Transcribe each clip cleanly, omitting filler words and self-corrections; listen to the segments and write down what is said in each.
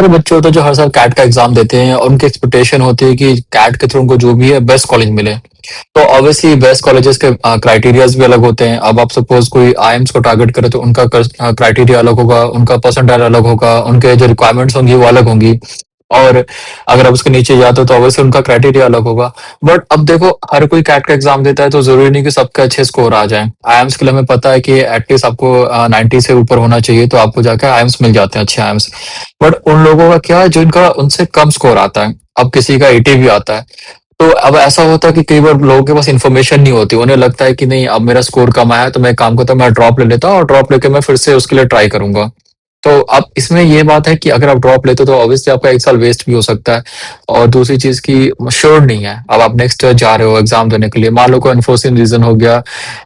सारे बच्चे होते हैं जो हर साल कैट का एग्जाम देते हैं और उनकी एक्सपेक्टेशन होती है कि कैट के थ्रू उनको जो भी है बेस्ट कॉलेज मिले। तो ऑब्वियसली बेस्ट कॉलेजेस के क्राइटेरियाज भी अलग होते हैं। अब आप सपोज कोई आईएम्स को टारगेट करे तो उनका क्राइटेरिया अलग होगा, उनका परसेंटाइल अलग होगा, उनके जो रिक्वायरमेंट्स होंगी वो अलग होंगी। और अगर आप उसके नीचे जाते हो तो ऑब्वियसली उनका क्राइटेरिया अलग होगा। बट अब देखो, हर कोई कैट का एग्जाम देता है तो जरूरी नहीं कि सबके अच्छे स्कोर आ जाए। आईएम्स के लिए हमें पता है कि एटलीस्ट आपको 90 से ऊपर होना चाहिए, तो आपको जाकर आईएम्स मिल जाते हैं, अच्छे आईएम्स। बट उन लोगों का क्या है जो इनका उनसे कम स्कोर आता है, अब किसी का 80 भी आता है। तो अब ऐसा होता है कि कई बार लोगों के पास इन्फॉर्मेशन नहीं होती, उन्हें लगता है कि नहीं अब मेरा स्कोर कम आया है तो मैं एक काम करता हूँ, मैं ड्रॉप ले लेता हूँ और ड्रॉप लेके मैं फिर से उसके लिए ट्राई करूंगा। तो अब इसमें ये बात है कि अगर आप ड्रॉप लेते हो तो ऑब्वियसली आपका एक साल वेस्ट भी हो सकता है। और दूसरी चीज की श्योर नहीं है, अब आप नेक्स्ट जा रहे हो एग्जाम देने के लिए, मान लो कोई अनफोर्सिन रीजन हो गया,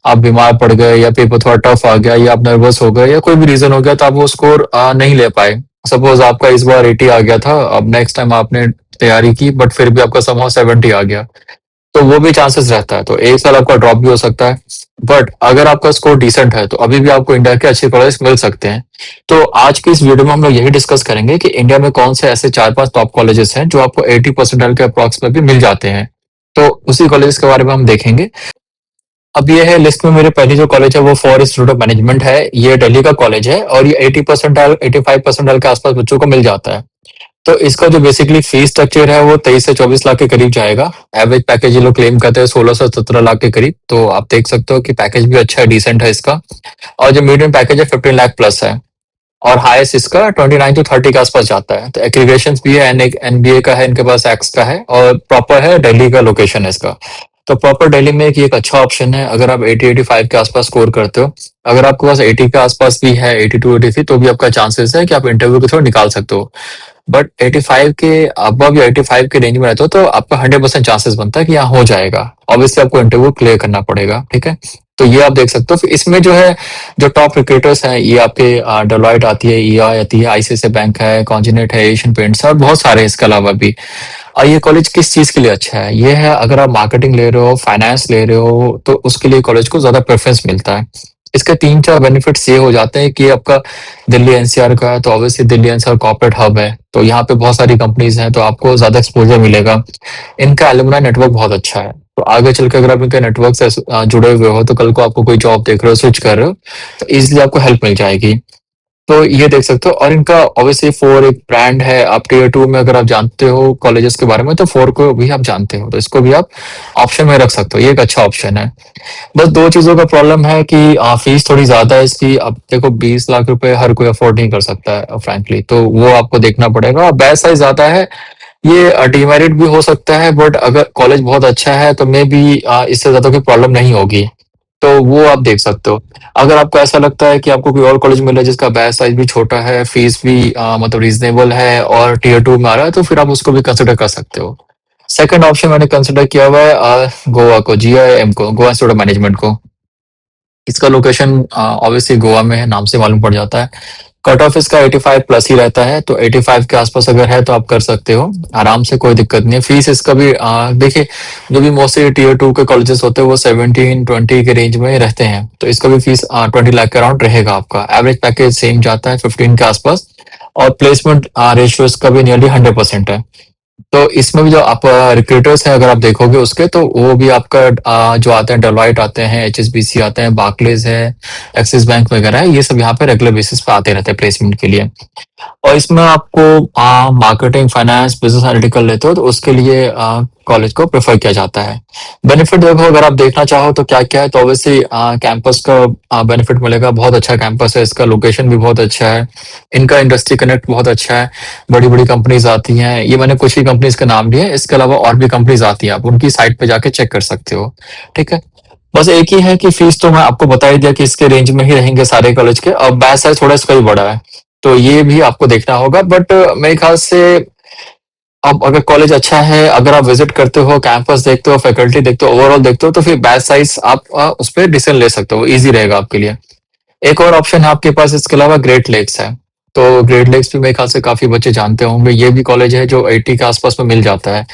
आप बीमार पड़ गए या पेपर थोड़ा टफ आ गया या आप नर्वस हो गए या कोई भी रीजन हो गया तो आप वो स्कोर नहीं ले पाए। सपोज आपका इस बार 80 आ गया था, अब नेक्स्ट टाइम आपने तैयारी की बट फिर भी आपका समहाउ 70 आ गया, तो वो भी चांसेस रहता है, तो एक साल आपका ड्रॉप भी हो सकता है। बट अगर आपका स्कोर डिसेंट है तो अभी भी आपको इंडिया के अच्छे कॉलेज मिल सकते हैं। तो आज की इस वीडियो में हम लोग यही डिस्कस करेंगे कि इंडिया में कौन से ऐसे 4-5 टॉप कॉलेजेस हैं जो आपको 80% के अप्रॉक्स में भी मिल जाते हैं। तो उसी कॉलेजेस के बारे में हम देखेंगे। अब ये है लिस्ट में, मेरे पहली जो कॉलेज है वो फॉर इंस्टीट्यूट ऑफ मैनेजमेंट है। ये दिल्ली का कॉलेज है और ये 80%, 85% के आसपास बच्चों को मिल जाता है। तो इसका जो बेसिकली फीस स्ट्रक्चर है वो 23 से 24 लाख के करीब जाएगा। एवरेज पैकेज ये लोग क्लेम करते हैं 16 से 17 लाख के करीब, तो आप देख सकते हो कि पैकेज भी अच्छा है, डिसेंट है इसका। और जो मीडियम पैकेज है 15 लाख प्लस है। और हाईएस्ट इसका 29 to 30 के आसपास जाता है। तो एग्रीगेशन भी है, एनबीए का है, इनके पास एक्स का है और प्रॉपर है दिल्ली का लोकेशन है इसका। तो प्रॉपर दिल्ली में एक अच्छा ऑप्शन है अगर आप 80-85 के आसपास स्कोर करते हो। अगर आपके पास 80 के आसपास भी है, 82-83, तो भी आपका चांसेस है कि आप इंटरव्यू के थ्रू निकाल सकते हो। बट 85 के अबव या 85 के रेंज में रहते हो तो आपका 100% चांसेस बनता है कि यहाँ हो जाएगा। ऑब्वियसली आपको इंटरव्यू क्लियर करना पड़ेगा, ठीक है। तो ये आप देख सकते हो। फिर इसमें जो है, जो टॉप रिक्रूटर्स हैं, ये आपके डेलॉयट आती है, ईआई आती है, आईसीआईसीआई बैंक है, कॉन्जिनेट है, एशियन पेंट्स है और बहुत सारे हैं इसके अलावा भी। और ये कॉलेज किस चीज के लिए अच्छा है? ये है अगर आप मार्केटिंग ले रहे हो, फाइनेंस ले रहे हो, तो उसके लिए कॉलेज को ज्यादा प्रेफरेंस मिलता है। इसके 3-4 बेनिफिट्स ये हो जाते हैं कि आपका दिल्ली एनसीआर का है तो obviously Delhi NCR corporate hub है, तो यहाँ पे बहुत सारी कंपनीज हैं तो आपको ज्यादा एक्सपोजर मिलेगा। इनका एलुमनाई नेटवर्क बहुत अच्छा है, तो आगे चल के अगर आप इनके नेटवर्क से जुड़े हुए हो तो कल को आपको कोई जॉब देख रहे हो, स्विच कर रहे हो, तो इजिली आपको हेल्प मिल जाएगी। तो ये देख सकते हो। और इनका ऑब्वियसली फोर एक ब्रांड है। आप टीयर 2 में अगर आप जानते हो कॉलेजेस के बारे में तो फोर को भी आप जानते हो, तो इसको भी आप ऑप्शन में रख सकते हो, ये एक अच्छा ऑप्शन है। बस दो चीजों का प्रॉब्लम है कि फीस थोड़ी ज्यादा है इसकी। अब देखो 20 लाख रुपए हर कोई अफोर्ड नहीं कर सकता है फ्रैंकली, तो वो आपको देखना पड़ेगा। और बैच साइज ज्यादा है, ये डीमेरिट भी हो सकता है, बट अगर कॉलेज बहुत अच्छा है तो मे बी इससे ज्यादा कोई प्रॉब्लम नहीं होगी। तो वो आप देख सकते हो। अगर आपको ऐसा लगता है कि आपको कोई और कॉलेज मिला है जिसका बैच साइज भी छोटा है, फीस भी मतलब रीजनेबल है और टीयर 2 में आ रहा है, तो फिर आप उसको भी कंसिडर कर सकते हो। सेकंड ऑप्शन मैंने कंसिडर किया हुआ है गोवा को, जीआईएम को, गोवा इंस्टीट्यूट ऑफ मैनेजमेंट को। इसका लोकेशन ऑब्वियसली गोवा में है, नाम से मालूम पड़ जाता है। कट ऑफ इसका 85 प्लस ही रहता है, तो 85 के आसपास अगर है तो आप कर सकते हो आराम से, कोई दिक्कत नहीं है। फीस इसका भी देखिए, जो भी मोस्टली टीयर 2 के कॉलेजेस होते हैं वो 17-20 के रेंज में रहते हैं, तो इसका भी फीस 20 लाख के अराउंड रहेगा आपका। एवरेज पैकेज सेम जाता है 15 के आसपास। और प्लेसमेंट रेशियो इसका भी नियरली 100% है। तो इसमें भी जो आप रिक्रूटर्स हैं अगर आप देखोगे उसके, तो वो भी आपका जो आते हैं, डेलॉयट आते हैं, एचएसबीसी आते हैं, बार्कलेज है, एक्सिस बैंक वगैरह है, ये सब यहाँ पे रेगुलर बेसिस पे आते रहते हैं प्लेसमेंट के लिए। और इसमें आपको मार्केटिंग, फाइनेंस, बिजनेस एनालिटिकल लेते हो तो उसके लिए कॉलेज को प्रेफर किया जाता है। बेनिफिट देखो, अगर आप देखना चाहो तो क्या क्या है, तो ऑब्वियसली कैंपस का बेनिफिट मिलेगा। बहुत अच्छा कैंपस है इसका, लोकेशन भी बहुत अच्छा है, इनका इंडस्ट्री कनेक्ट बहुत अच्छा है, बड़ी बड़ी कंपनीज आती हैं। ये मैंने कुछ ही कंपनीज के नाम लिए, इसके अलावा और भी कंपनीज आती हैं, आप उनकी साइट पे जाके चेक कर सकते हो, ठीक है। बस एक ही है कि फीस तो मैं आपको बता ही दिया कि इसके रेंज में ही रहेंगे सारे कॉलेज के, और बैच साइज थोड़ा इसका ही बड़ा है, तो ये भी आपको देखना होगा। बट मेरे ख्याल से अब अगर कॉलेज अच्छा है, अगर आप विजिट करते हो, कैंपस देखते हो, फैकल्टी देखते हो, ओवरऑल देखते हो, तो फिर बैच साइज आप उस पर डिसीजन ले सकते हो, इजी रहेगा आपके लिए। एक और ऑप्शन है आपके पास इसके अलावा, ग्रेट लेक्स है। तो ग्रेट लेक्स भी मेरे ख्याल से काफी बच्चे जानते होंगे, ये भी कॉलेज है जो 80 के आसपास में मिल जाता है।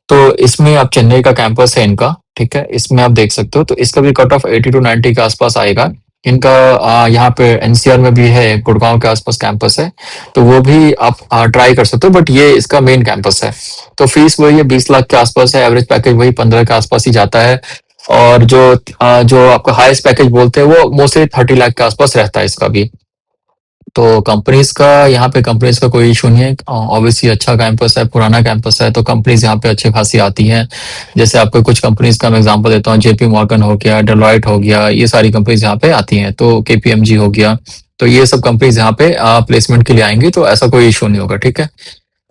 तो इसमें आप, चेन्नई का कैंपस है इनका, ठीक है, इसमें आप देख सकते हो, तो इसका भी कट ऑफ 80 to 90 के आसपास आएगा। इनका यहाँ पे एनसीआर में भी है, गुड़गांव के आसपास कैंपस है, तो वो भी आप ट्राई कर सकते हो, बट ये इसका मेन कैंपस है। तो फीस वही है, 20 लाख के आसपास है, एवरेज पैकेज वही 15 के आसपास ही जाता है। और जो आपका हाईएस्ट पैकेज बोलते हैं वो मोस्टली 30 लाख के आसपास रहता है इसका भी। तो कंपनीज का यहाँ पे कंपनीज का कोई इशू नहीं है, ऑब्वियसली अच्छा कैंपस है, पुराना कैंपस है, तो कंपनीज यहाँ पे अच्छी खासी आती हैं। जैसे आपको कुछ कंपनीज का मैं एग्जांपल देता हूँ, जेपी मॉर्गन हो गया, डेलॉयट हो गया, ये सारी कंपनीज यहाँ पे आती हैं, तो केपीएमजी हो गया। तो ये सब कंपनीज यहाँ पे प्लेसमेंट के लिए आएंगी, तो ऐसा कोई इशू नहीं होगा, ठीक है।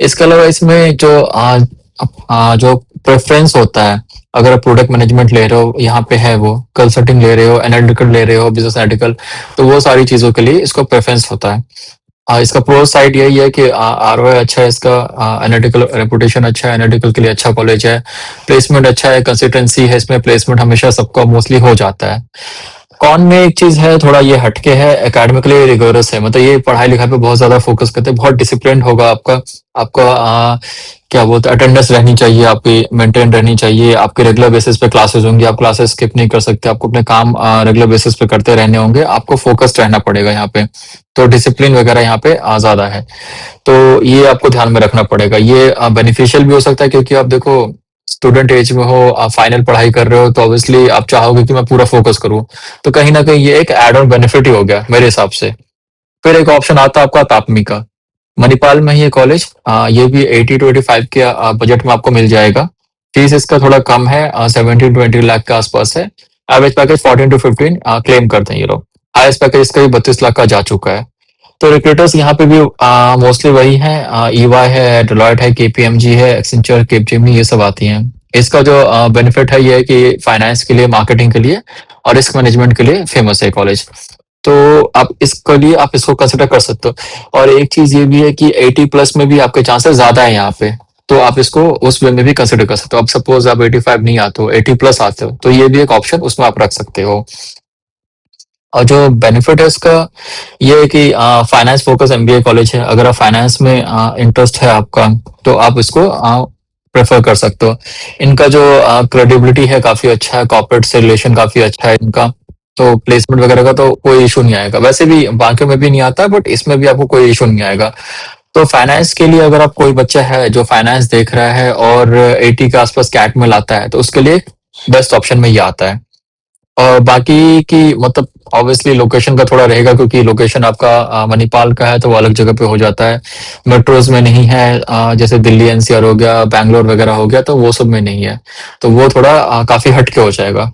इसके अलावा इसमें जो प्रेफरेंस होता है, अगर आप प्रोडक्ट मैनेजमेंट ले रहे हो, यहाँ पे है वो कंसल्टिंग ले रहे हो, एनालिटिकल ले रहे हो, बिजनेस एनालिटिकल, तो वो सारी चीजों के लिए इसको प्रेफरेंस होता है। इसका प्रो साइड यही है कि आरओआई अच्छा है इसका, एनालिटिकल रेपुटेशन अच्छा है, एनालिटिकल के लिए अच्छा कॉलेज है, प्लेसमेंट अच्छा है, कंसिस्टेंसी है इसमें, प्लेसमेंट हमेशा सबका मोस्टली हो जाता है। कॉन में एक चीज है, थोड़ा ये हटके है, एकेडमिकली रिगोरस है, मतलब ये पढ़ाई लिखाई पे बहुत ज्यादा फोकस करते हैं, बहुत डिसिप्लिन होगा आपका। आपका क्या बोलते हैं, अटेंडेंस रहनी चाहिए आपकी, मेंटेन रहनी चाहिए आपके, रेगुलर बेसिस पे क्लासेस होंगी, आप क्लासेस स्किप नहीं कर सकते, आपको अपने काम रेगुलर बेसिस पे करते रहने होंगे, आपको फोकस्ड रहना पड़ेगा यहाँ पे। तो डिसिप्लिन वगैरह यहाँ पे ज्यादा है, तो ये आपको ध्यान में रखना पड़ेगा। ये बेनिफिशियल भी हो सकता है, क्योंकि आप देखो स्टूडेंट एज में हो, आप फाइनल पढ़ाई कर रहे हो, तो ऑब्वियसली आप चाहोगे कि मैं पूरा फोकस करूं, तो कहीं ना कहीं ये एक एड ऑन बेनिफिट ही हो गया मेरे हिसाब से। फिर एक ऑप्शन आता है आपका तापमी का, मणिपाल में ही ये कॉलेज, ये भी 80 to 85 के बजट में आपको मिल जाएगा। फीस इसका थोड़ा कम है, 17 to 20 लाख के आसपास है। एवरेज पैकेज 14 to 15 क्लेम करते हैं ये लोग। हाईएस्ट पैकेज इसका भी 32 लाख का जा चुका है। तो रिक्रूटर्स यहाँ पे भी मोस्टली वही हैं, ईवाई है, डेलॉयट है, केपीएमजी है, एक्सेंचर, केपजेमिनी, ये सब आती हैं। इसका जो बेनिफिट है ये है कि फाइनेंस के लिए, मार्केटिंग के लिए और रिस्क मैनेजमेंट के लिए फेमस है कॉलेज। तो आप इसके लिए आप इसको कंसिडर कर सकते हो। और एक चीज ये भी है कि 80+ में भी आपके चांसेस ज्यादा है यहाँ पे, तो आप इसको उस वे में भी कंसिडर कर सकते हो। अब सपोज आप 85 नहीं आते हो, 80+ आते हो, तो ये भी एक ऑप्शन उसमें आप रख सकते हो। और जो बेनिफिट है इसका, ये है कि फाइनेंस फोकस एमबीए कॉलेज है, अगर आप फाइनेंस में इंटरेस्ट है आपका, तो आप इसको प्रेफर कर सकते हो। इनका जो क्रेडिबिलिटी है काफी अच्छा है, कॉर्पोरेट से रिलेशन काफी अच्छा है इनका, तो प्लेसमेंट वगैरह का तो कोई इशू नहीं आएगा। वैसे भी बाकी में भी नहीं आता, बट इसमें भी आपको कोई इशू नहीं आएगा। तो फाइनेंस के लिए अगर आप कोई बच्चा है जो फाइनेंस देख रहा है और 80 के आसपास कैट में लाता है, तो उसके लिए बेस्ट ऑप्शन में ये आता है। और बाकी की मतलब ऑब्वियसली लोकेशन का थोड़ा रहेगा, क्योंकि लोकेशन आपका मणिपाल का है, तो वो अलग जगह पे हो जाता है। मेट्रोज में नहीं है, जैसे दिल्ली एनसीआर हो गया, बैंगलोर वगैरह हो गया, तो वो सब में नहीं है, तो वो थोड़ा काफी हटके हो जाएगा।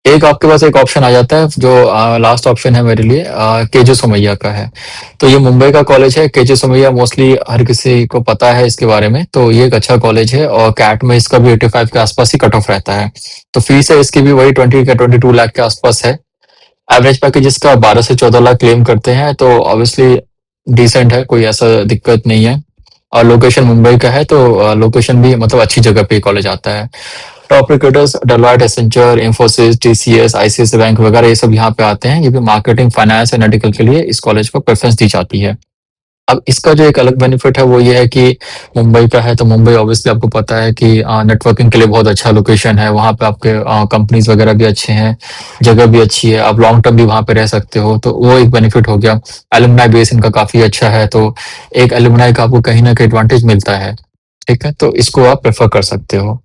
एक आपके पास एक ऑप्शन आ जाता है, जो लास्ट ऑप्शन है मेरे लिए, केजे सोमैया का है। तो ये मुंबई का कॉलेज है, केजे सोमैया, मोस्टली हर किसी को पता है इसके बारे में, तो ये एक अच्छा कॉलेज है, और कैट में इसका भी 85 के आसपास ही कट ऑफ रहता है। तो फीस है इसकी भी वही 22 लाख के आसपास है। एवरेज पैकेज इसका 12 से 14 लाख क्लेम करते हैं, तो ऑब्वियसली डिसेंट है, कोई ऐसा दिक्कत नहीं है। और लोकेशन मुंबई का है, तो लोकेशन भी मतलब अच्छी जगह पे कॉलेज आता है। Top recruiters Deloitte, Accenture, Infosys, TCS, ICICI bank वगैरह ये सब यहाँ पे आते हैं। ये भी मार्केटिंग, फाइनेंस, एनालिटिकल के लिए इस कॉलेज को प्रेफरेंस दी जाती है। अब इसका जो एक अलग बेनिफिट है वो ये है कि मुंबई का है, तो मुंबई ऑब्वियसली आपको पता है कि नेटवर्किंग के लिए बहुत अच्छा लोकेशन है, वहाँ पे आपके कंपनीज वगैरह भी अच्छे हैं, जगह भी अच्छी है, आप लॉन्ग टर्म भी वहाँ पे रह सकते हो, तो वो एक बेनिफिट हो गया। एलुमनाई बेस इनका काफी अच्छा है, तो एक एलुमनाई का आपको कहीं ना कहीं एडवांटेज मिलता है, ठीक है, तो इसको आप प्रेफर कर सकते हो।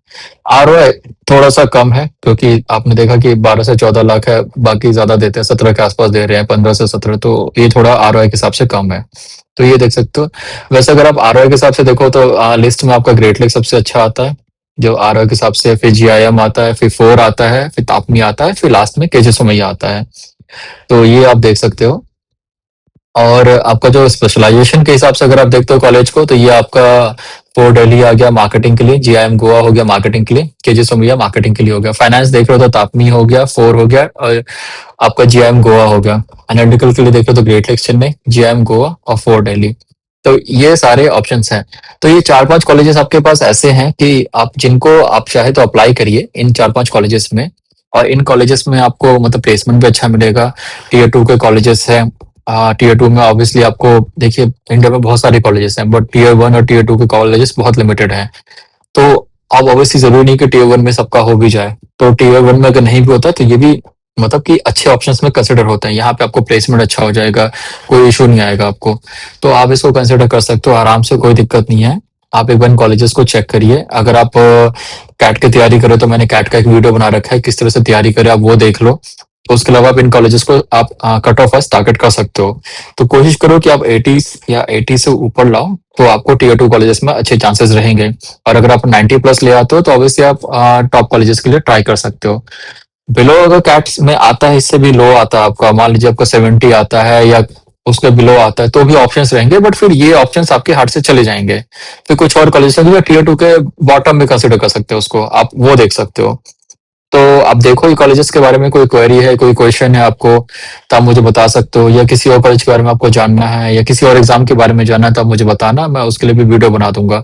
आरओआई थोड़ा सा कम है, क्योंकि आपने देखा कि 12 से 14 लाख है, बाकी ज्यादा देते हैं, 17 के आसपास दे रहे हैं, 15 से 17, तो ये थोड़ा आरओआई के हिसाब से कम है, तो ये देख सकते हो। वैसे अगर आप आरओआई के हिसाब से देखो, तो लिस्ट में आपका ग्रेट लेक सबसे अच्छा आता है जो आरओआई के हिसाब से, फिर जीआईएम आता है, फिर फोर आता है, फिर तापनी आता है, फिर लास्ट में केजे सोमैया आता है, तो ये आप देख सकते हो। और आपका जो स्पेशलाइजेशन के हिसाब से अगर आप देखते हो कॉलेज को, तो ये आपका फोर दिल्ली आ गया मार्केटिंग के लिए, जीआईएम गोवा हो गया मार्केटिंग के लिए, केजे सोमैया मार्केटिंग के लिए हो गया। फाइनेंस देख रहे हो तो तापनी हो गया, फोर हो गया, और आपका जीआईएम गोवा हो गया। एनालिटिकल के लिए देख रहे हो तो great lakes Chennai, GIM Goa और फोर दिल्ली। तो ये सारे ऑप्शंस हैं। तो ये 4-5 कॉलेजेस आपके पास ऐसे हैं कि आप जिनको आप चाहे तो अप्लाई करिए इन 4-5 कॉलेजेस में, और इन कॉलेजेस में आपको मतलब प्लेसमेंट भी अच्छा मिलेगा। टियर 2 के कॉलेजेस हैं, टियर 2 में ऑब्वियसली आपको देखिए इंडिया में बहुत सारे कॉलेजेस हैं, बट टियर 1 और टियर 2 के कॉलेजेस बहुत लिमिटेड हैं। तो अब ऑब्वियसली जरूरी नहीं कि टियर 1 में सबका हो भी जाए, तो टियर 1 में अगर नहीं भी होता तो ये भी मतलब कि अच्छे ऑप्शंस में कंसिडर होते हैं। यहाँ पे आपको प्लेसमेंट अच्छा हो जाएगा, कोई इशू नहीं आएगा आपको। तो आप इसको कंसिडर कर सकते हो आराम से, कोई दिक्कत नहीं है। आप एक बार इन कॉलेजेस को चेक करिए। अगर आप कैट की तैयारी करें तो मैंने कैट का एक वीडियो बना रखा है, किस तरह से तैयारी करें आप वो देख लो। तो उसके अलावा आप इन कॉलेजेस को आप कट ऑफ वाइज टारगेट कर सकते हो। तो कोशिश करो कि आप 80 या 80 से ऊपर लाओ, तो आपको टीयर 2 कॉलेजेस में अच्छे चांसेस रहेंगे। और अगर आप 90 प्लस ले आते हो तो ऑब्वियसली आप टॉप कॉलेजेस के लिए ट्राई कर सकते हो। बिलो अगर कैट्स में आता है, इससे भी लो आता है आपका, मान लीजिए आपका 70 आता है या उसके बिलो आता है, तो भी ऑप्शंस रहेंगे, बट फिर ये ऑप्शंस आपके हाथ से चले जाएंगे। फिर कुछ और कॉलेज हैं जो टीयर 2 के बॉटम में कंसिडर कर सकते हो उसको, आप वो देख सकते हो। तो आप देखो ये कॉलेजेस के बारे में कोई क्वेरी है, कोई क्वेश्चन है आपको, तो आप मुझे बता सकते हो, या किसी और कॉलेज के बारे में आपको जानना है या किसी और एग्जाम के बारे में जानना है तो आप मुझे बताना, मैं उसके लिए भी वीडियो बना दूंगा।